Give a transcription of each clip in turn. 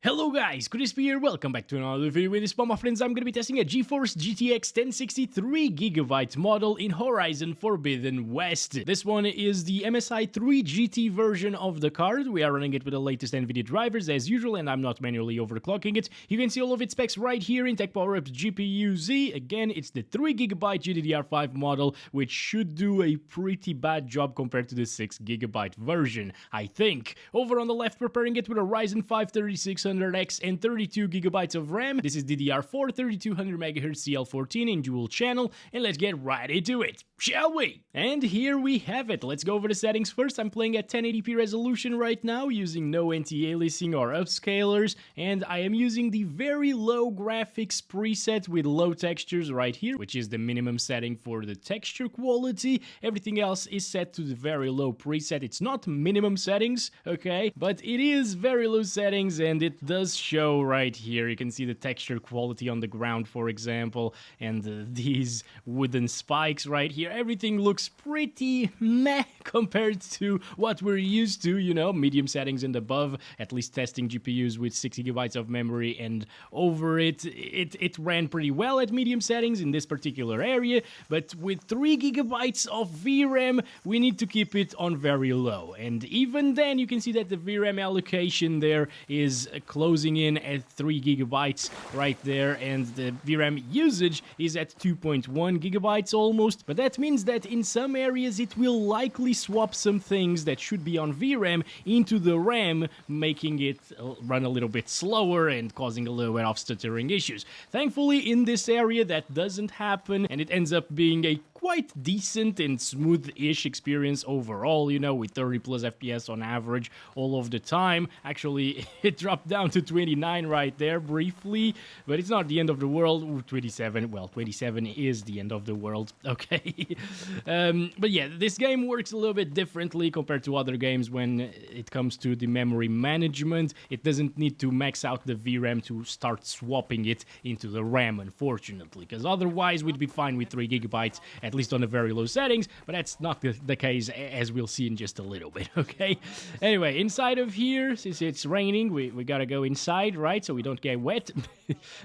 Hello guys, Crispy here, welcome back to another video. In this one, my friends, I'm gonna be testing a GeForce GTX 1063GB model in Horizon Forbidden West. This one is the MSI 3 GT version of the card. We are running it with the latest Nvidia drivers as usual, and I'm not manually overclocking it. You can see all of its specs right here in Tech Power Up's GPU Z. Again, it's the 3GB GDDR5 model, which should do a pretty bad job compared to the 6GB version, I think. Over on the left, we're pairing it with a Ryzen 5 3600X and 32GB of RAM. This is DDR4 3200MHz CL14 in dual channel, and let's get right into it, shall we? And here we have it. Let's go over the settings first. I'm playing at 1080p resolution right now using no anti-aliasing or upscalers, and I am using the very low graphics preset with low textures right here, which is the minimum setting for the texture quality. Everything else is set to the very low preset. It's not minimum settings, okay, but it is very low settings, and it does show right here. You can see the texture quality on the ground, for example, and these wooden spikes right here. Everything looks pretty meh compared to what we're used to, you know, medium settings and above, at least testing GPUs with 6GB of memory and over it. It ran pretty well at medium settings in this particular area, but with 3GB of VRAM, we need to keep it on very low. And even then, you can see that the VRAM allocation there is closing in at 3GB right there, and the VRAM usage is at 2.1GB almost, but that means that in some areas it will likely swap some things that should be on VRAM into the RAM, making it run a little bit slower and causing a little bit of stuttering issues. Thankfully, in this area that doesn't happen, and it ends up being a quite decent and smooth-ish experience overall, you know, with 30 plus FPS on average all of the time. Actually, it dropped down to 29 right there briefly, but it's not the end of the world. Ooh, 27, well, 27 is the end of the world, okay. But yeah, this game works a little bit differently compared to other games when it comes to the memory management. It doesn't need to max out the VRAM to start swapping it into the RAM, unfortunately, because otherwise we'd be fine with 3GB, at least on the very low settings, but that's not the case, as we'll see in just a little bit, okay? Anyway, inside of here, since it's raining, we gotta go inside, right, so we don't get wet.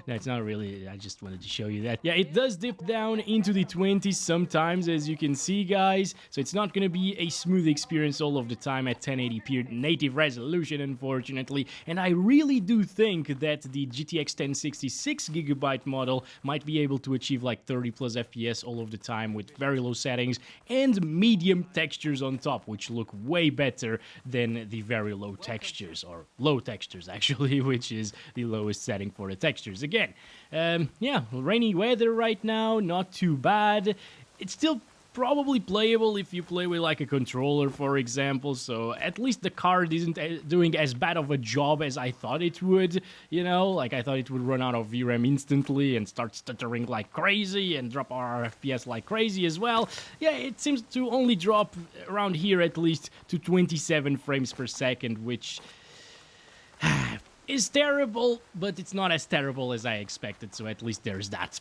No, it's not really, I just wanted to show you that. Yeah, it does dip down into the 20s sometimes, as you can see, guys, so it's not gonna be a smooth experience all of the time at 1080p native resolution, unfortunately, and I really do think that the GTX 1066GB model might be able to achieve like 30 plus FPS all of the time with very low settings and medium textures on top, which look way better than the very low textures, or low textures actually, which is the lowest setting for the textures. Again, yeah, rainy weather right now, not too bad. It's still probably playable if you play with like a controller, for example, so at least the card isn't doing as bad of a job as I thought it would, you know, like I thought it would run out of VRAM instantly and start stuttering like crazy and drop our FPS like crazy as well. Yeah, it seems to only drop around here at least to 27 frames per second, which is terrible, but it's not as terrible as I expected, so at least there's that,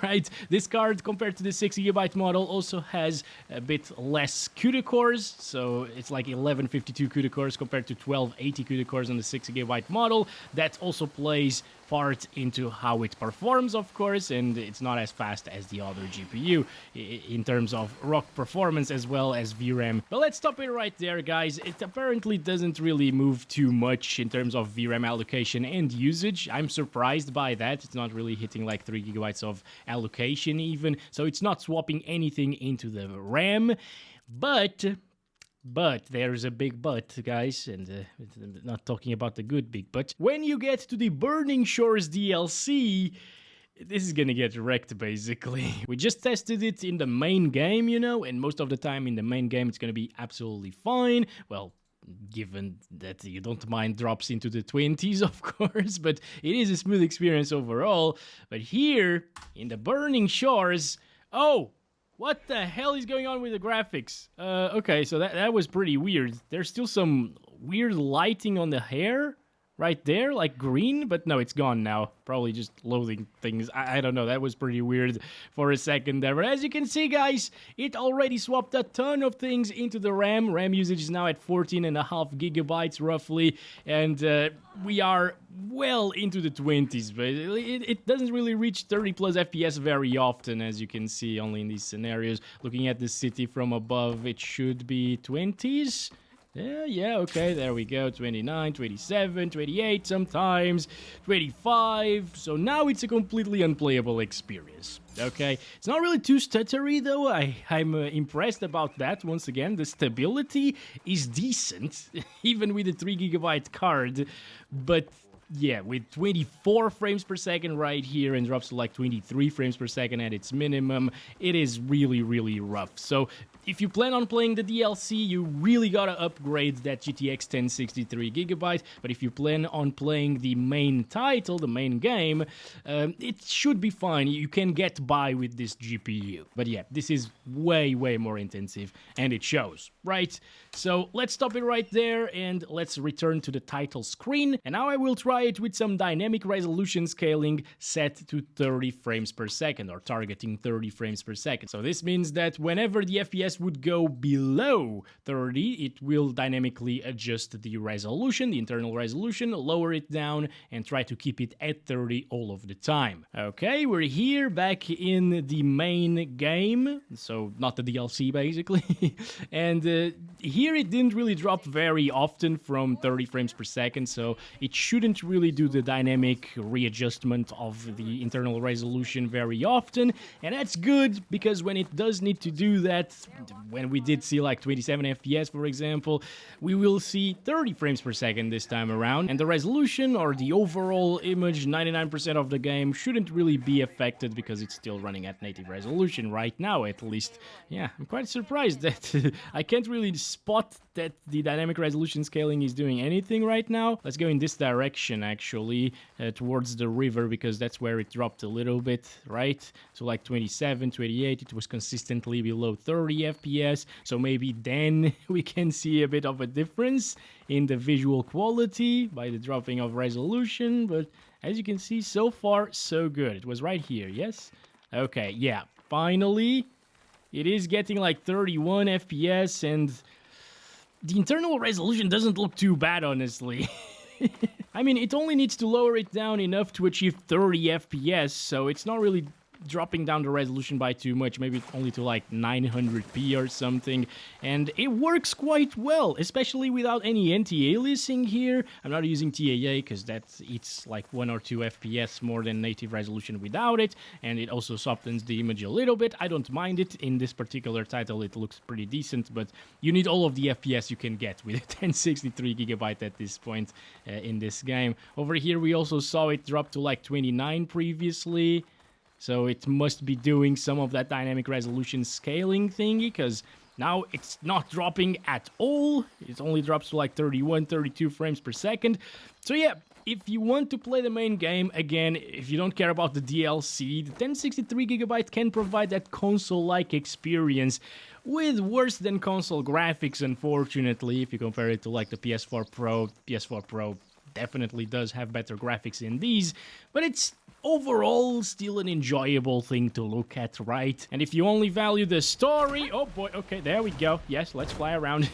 right? This card, compared to the 6GB model, also has a bit less CUDA cores, so it's like 1152 CUDA cores compared to 1280 CUDA cores on the 6GB model. That also plays part into how it performs, of course, and it's not as fast as the other GPU in terms of raw performance as well as VRAM. But let's stop it right there, guys. It apparently doesn't really move too much in terms of VRAM allocation and usage. I'm surprised by that. It's not really hitting like 3GB of allocation even, so it's not swapping anything into the RAM, but there's a big but, guys, and not talking about the good big but. When you get to the Burning Shores DLC, this is gonna get wrecked, basically. We just tested it in the main game, you know, and most of the time in the main game it's gonna be absolutely fine. Well, given that you don't mind drops into the 20s, of course, but it is a smooth experience overall. But here, in the Burning Shores, oh! What the hell is going on with the graphics? Okay, so that was pretty weird. There's still some weird lighting on the hair. right there, like green, but no, it's gone now. Probably just loading things. I don't know, that was pretty weird for a second there. But as you can see, guys, it already swapped a ton of things into the RAM. RAM usage is now at 14.5 gigabytes roughly, and we are well into the 20s, but it doesn't really reach 30 plus FPS very often, as you can see, only in these scenarios. Looking at the city from above, it should be 20s. Yeah, okay, there we go, 29, 27, 28 sometimes, 25, so now it's a completely unplayable experience, okay? It's not really too stuttery though, I'm impressed about that. Once again, the stability is decent, even with a 3 gigabyte card, but yeah, with 24 frames per second right here and drops to like 23 frames per second at its minimum, it is really, really rough. So if you plan on playing the DLC, you really gotta upgrade that GTX 1063 gigabyte. But if you plan on playing the main title, the main game, it should be fine. You can get by with this GPU. But yeah, this is way, way more intensive, and it shows, right? So let's stop it right there, and let's return to the title screen. And now I will try it with some dynamic resolution scaling set to 30 frames per second, or targeting 30 frames per second. So this means that whenever the FPS would go below 30, it will dynamically adjust the resolution, the internal resolution, lower it down, and try to keep it at 30 all of the time. Okay, we're here back in the main game, so not the DLC basically, and here it didn't really drop very often from 30 frames per second, so it shouldn't really do the dynamic readjustment of the internal resolution very often, and that's good, because when it does need to do that, when we did see like 27 FPS for example, we will see 30 frames per second this time around, and the resolution or the overall image, 99% of the game shouldn't really be affected because it's still running at native resolution right now at least. Yeah, I'm quite surprised that I can't really spot that the dynamic resolution scaling is doing anything right now. Let's go in this direction actually, towards the river, because that's where it dropped a little bit, right? So like 27, 28, it was consistently below 30 FPS, so maybe then we can see a bit of a difference in the visual quality by the dropping of resolution, but as you can see, so far so good. It was right here, yes? Okay, yeah, finally it is getting like 31 FPS, and the internal resolution doesn't look too bad, honestly. I mean, it only needs to lower it down enough to achieve 30 FPS, so it's not really dropping down the resolution by too much, maybe only to like 900p or something, and it works quite well, especially without any anti-aliasing here. I'm not using TAA because it's like 1 or 2 FPS more than native resolution without it, and it also softens the image a little bit. I don't mind it. In this particular title it looks pretty decent, but you need all of the FPS you can get with a 1063 gigabyte at this point in this game. Over here we also saw it drop to like 29 previously, so it must be doing some of that dynamic resolution scaling thingy, because now it's not dropping at all. It only drops to like 31, 32 frames per second. So yeah, if you want to play the main game, again, if you don't care about the DLC, the 1063GB can provide that console-like experience with worse than console graphics, unfortunately, if you compare it to like the PS4 Pro. PS4 Pro definitely does have better graphics in these, but it's overall still an enjoyable thing to look at, right? And if you only value the story, oh boy, okay, there we go. Yes, let's fly around.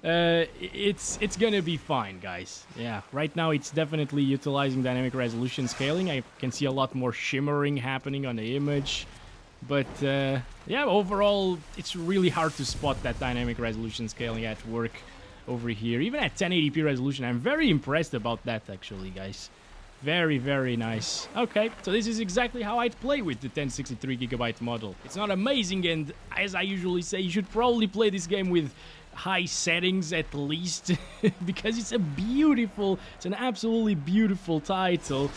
It's gonna be fine, guys. Yeah, right now it's definitely utilizing dynamic resolution scaling. I can see a lot more shimmering happening on the image, but yeah, overall it's really hard to spot that dynamic resolution scaling at work over here, even at 1080p resolution. I'm very impressed about that, actually, guys. Very, very nice. Okay, so this is exactly how I'd play with the 1063GB model. It's not amazing, and as I usually say, you should probably play this game with high settings at least, because it's an absolutely beautiful title.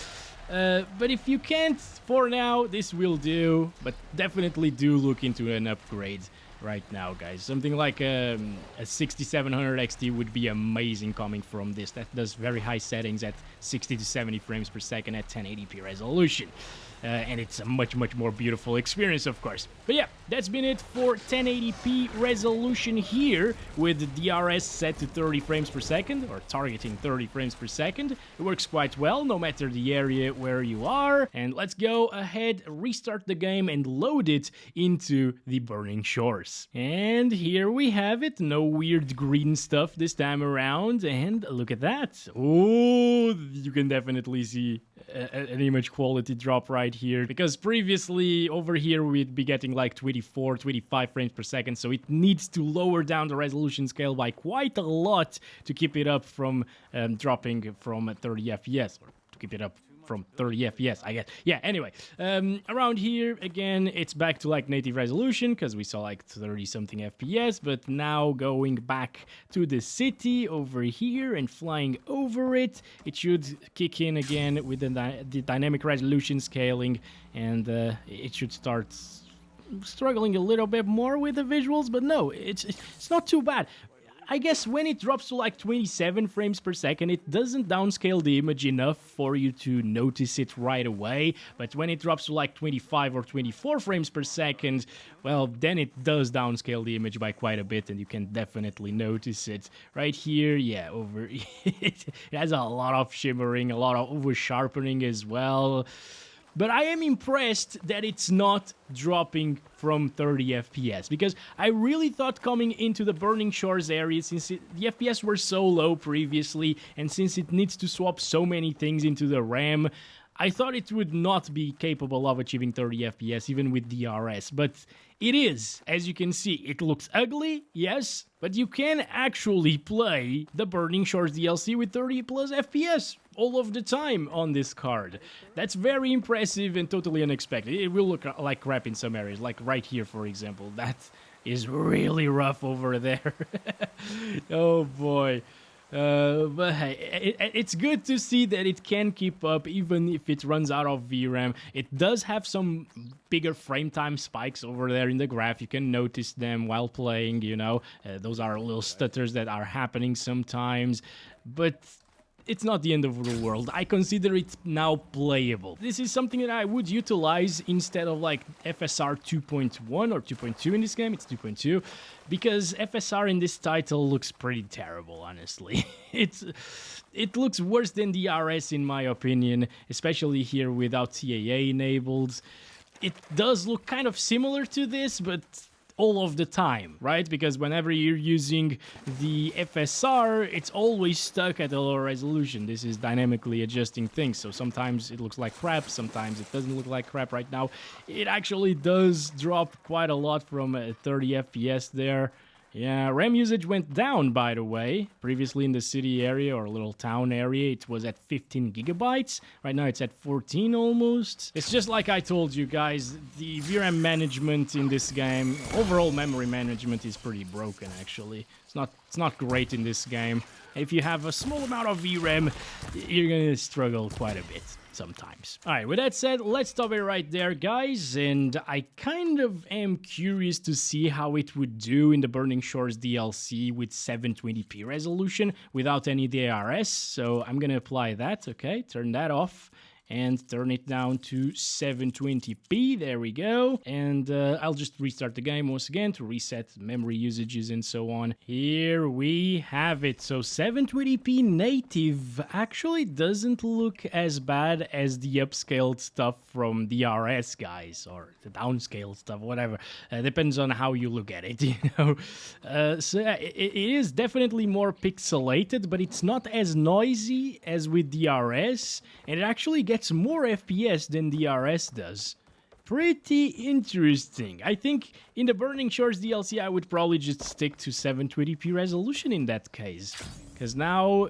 But if you can't, for now, this will do, but definitely do look into an upgrade. right now, guys. Something like a 6700 XT would be amazing coming from this. That does very high settings at 60 to 70 frames per second at 1080p resolution. And it's a much more beautiful experience, of course. But yeah, that's been it for 1080p resolution here with the DRS set to 30 frames per second, or targeting 30 frames per second. It works quite well, no matter the area where you are. And let's go ahead, restart the game and load it into the Burning Shores. And here we have it, no weird green stuff this time around. And look at that. Oh, you can definitely see an image quality drop right here, because previously over here we'd be getting like 24, 25 frames per second, so it needs to lower down the resolution scale by quite a lot to keep it up from dropping from 30 FPS, or to keep it up from 30 FPS, I guess. Yeah, anyway, around here, again, it's back to like native resolution, because we saw like 30-something FPS, but now going back to the city over here and flying over it, it should kick in again with the dynamic resolution scaling, and it should start struggling a little bit more with the visuals, but no, it's not too bad. I guess when it drops to like 27 frames per second, it doesn't downscale the image enough for you to notice it right away. But when it drops to like 25 or 24 frames per second, well, then it does downscale the image by quite a bit, and you can definitely notice it. Right here, yeah, over it has a lot of shimmering, a lot of over sharpening as well. But I am impressed that it's not dropping from 30 FPS, because I really thought coming into the Burning Shores area, since the FPS were so low previously, and since it needs to swap so many things into the RAM, I thought it would not be capable of achieving 30 FPS even with DRS, but it is. As you can see, it looks ugly, yes, but you can actually play the Burning Shores DLC with 30 plus FPS all of the time on this card. That's very impressive and totally unexpected. It will look like crap in some areas, like right here, for example. That is really rough over there. Oh boy. But hey, it's good to see that it can keep up even if it runs out of VRAM. It does have some bigger frame time spikes over there in the graph. You can notice them while playing, you know. Those are little stutters that are happening sometimes, but it's not the end of the world. I consider it now playable. This is something that I would utilize instead of like FSR 2.1 or 2.2 in this game. It's 2.2 because FSR in this title looks pretty terrible, honestly. It looks worse than DRS in my opinion, especially here without TAA enabled. It does look kind of similar to this, but all of the time, right? Because whenever you're using the FSR, it's always stuck at a lower resolution. This is dynamically adjusting things, so sometimes it looks like crap, sometimes it doesn't look like crap. Right now, it actually does drop quite a lot from 30 FPS there. Yeah, RAM usage went down, by the way. Previously in the city area or little town area, it was at 15 gigabytes. Right now it's at 14 almost. It's just like I told you guys, the VRAM management in this game, overall memory management is pretty broken actually. It's not great in this game. If you have a small amount of VRAM, you're gonna struggle quite a bit sometimes. Alright, with that said, let's stop it right there, guys, and I kind of am curious to see how it would do in the Burning Shores DLC with 720p resolution without any DRS, so I'm gonna apply that, okay, turn that off, and turn it down to 720p, there we go, and I'll just restart the game once again to reset memory usages and so on. Here we have it. So 720p native actually doesn't look as bad as the upscaled stuff from DRS, guys, or the downscaled stuff, whatever. Depends on how you look at it, you know. So yeah, it is definitely more pixelated, but it's not as noisy as with DRS, and it actually gets more FPS than DRS does. Pretty interesting. I think in the Burning Shores DLC I would probably just stick to 720p resolution in that case, because now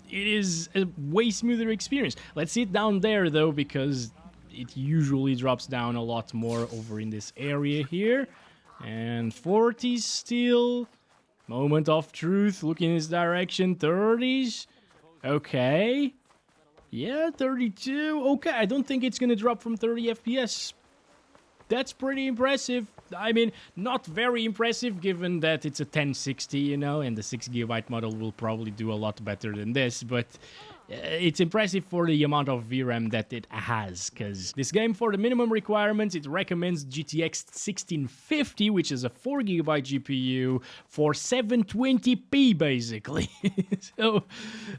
it is a way smoother experience. Let's see it down there though, because it usually drops down a lot more over in this area here. And 40s still. Moment of truth, look in this direction. 30s. Okay. Yeah, 32. Okay, I don't think it's gonna drop from 30 FPS. that's pretty impressive. I mean, not very impressive given that it's a 1060, you know, and the 6GB model will probably do a lot better than this, but it's impressive for the amount of VRAM that it has, because this game, for the minimum requirements, it recommends GTX 1650, which is a 4GB GPU for 720p, basically. So,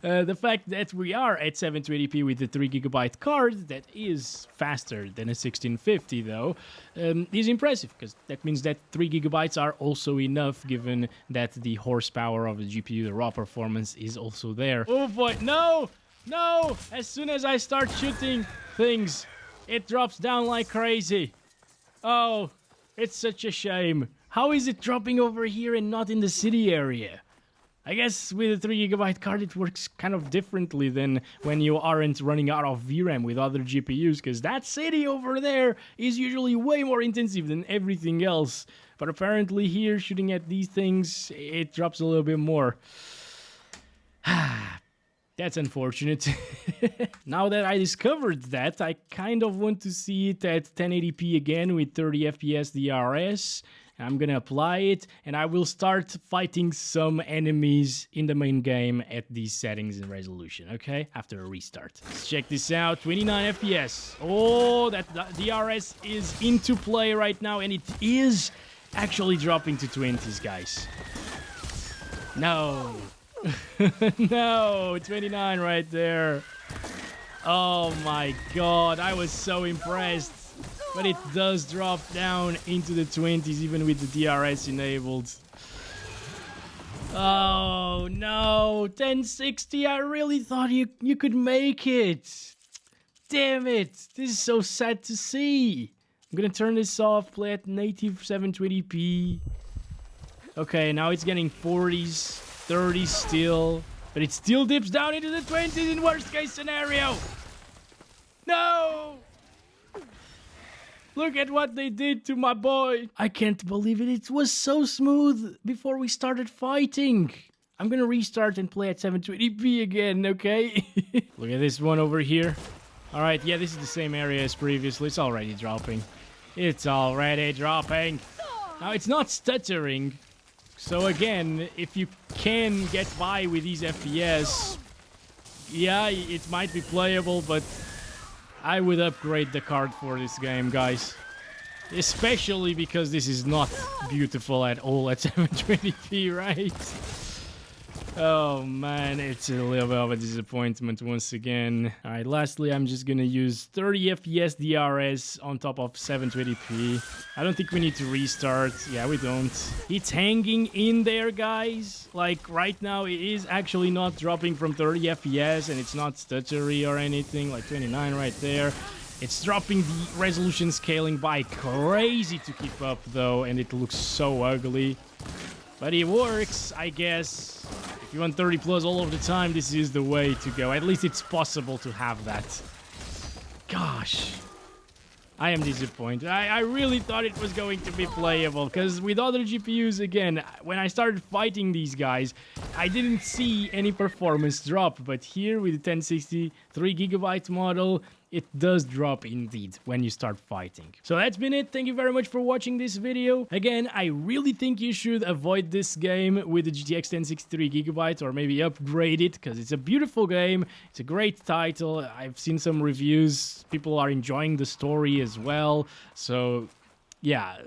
the fact that we are at 720p with the 3GB card, that is faster than a 1650, though, is impressive, because that means that 3GB are also enough, given that the horsepower of the GPU, the raw performance, is also there. Oh boy, no! No! As soon as I start shooting things, it drops down like crazy. Oh, it's such a shame. How is it dropping over here and not in the city area? I guess with a 3GB card it works kind of differently than when you aren't running out of VRAM with other GPUs, because that city over there is usually way more intensive than everything else. But apparently here, shooting at these things, it drops a little bit more. That's unfortunate. Now that I discovered that, I kind of want to see it at 1080p again with 30 FPS DRS. I'm gonna apply it, and I will start fighting some enemies in the main game at these settings and resolution, okay? After a restart. Let's check this out, 29 FPS. Oh, that DRS is into play right now, and it is actually dropping to 20s, guys. No. No, 29 right there. Oh my god, I was so impressed. But it does drop down into the 20s even with the DRS enabled. Oh no, 1060, I really thought you could make it. Damn it, this is so sad to see. I'm gonna turn this off, play at native 720p. Okay, now it's getting 40s. 30 still, but it still dips down into the 20s in worst case scenario. No! Look at what they did to my boy. I can't believe it. It was so smooth before we started fighting. I'm gonna restart and play at 720p again, okay? Look at this one over here. All right, yeah, this is the same area as previously. It's already dropping. It's already dropping. Now, it's not stuttering. So again, if you can get by with these FPS, yeah, it might be playable, but I would upgrade the card for this game, guys. Especially because this is not beautiful at all at 720p, right? Oh man, it's a little bit of a disappointment once again. Alright, lastly, I'm just gonna use 30 FPS DRS on top of 720p. I don't think we need to restart. Yeah, we don't. It's hanging in there, guys. Like, right now, it is actually not dropping from 30 FPS, and it's not stuttery or anything. Like, 29 right there. It's dropping the resolution scaling by crazy to keep up, though, and it looks so ugly. But it works, I guess. If you want 30 plus all of the time, this is the way to go. At least it's possible to have that. Gosh. I am disappointed. I really thought it was going to be playable, because with other GPUs, again, when I started fighting these guys, I didn't see any performance drop, but here with the 1060 3GB model, it does drop indeed when you start fighting. So that's been it. Thank you very much for watching this video. Again, I really think you should avoid this game with the GTX 1063 GB or maybe upgrade it, because it's a beautiful game. It's a great title. I've seen some reviews. People are enjoying the story as well. So yeah,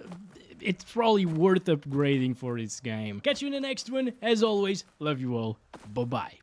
it's probably worth upgrading for this game. Catch you in the next one. As always, love you all. Bye-bye.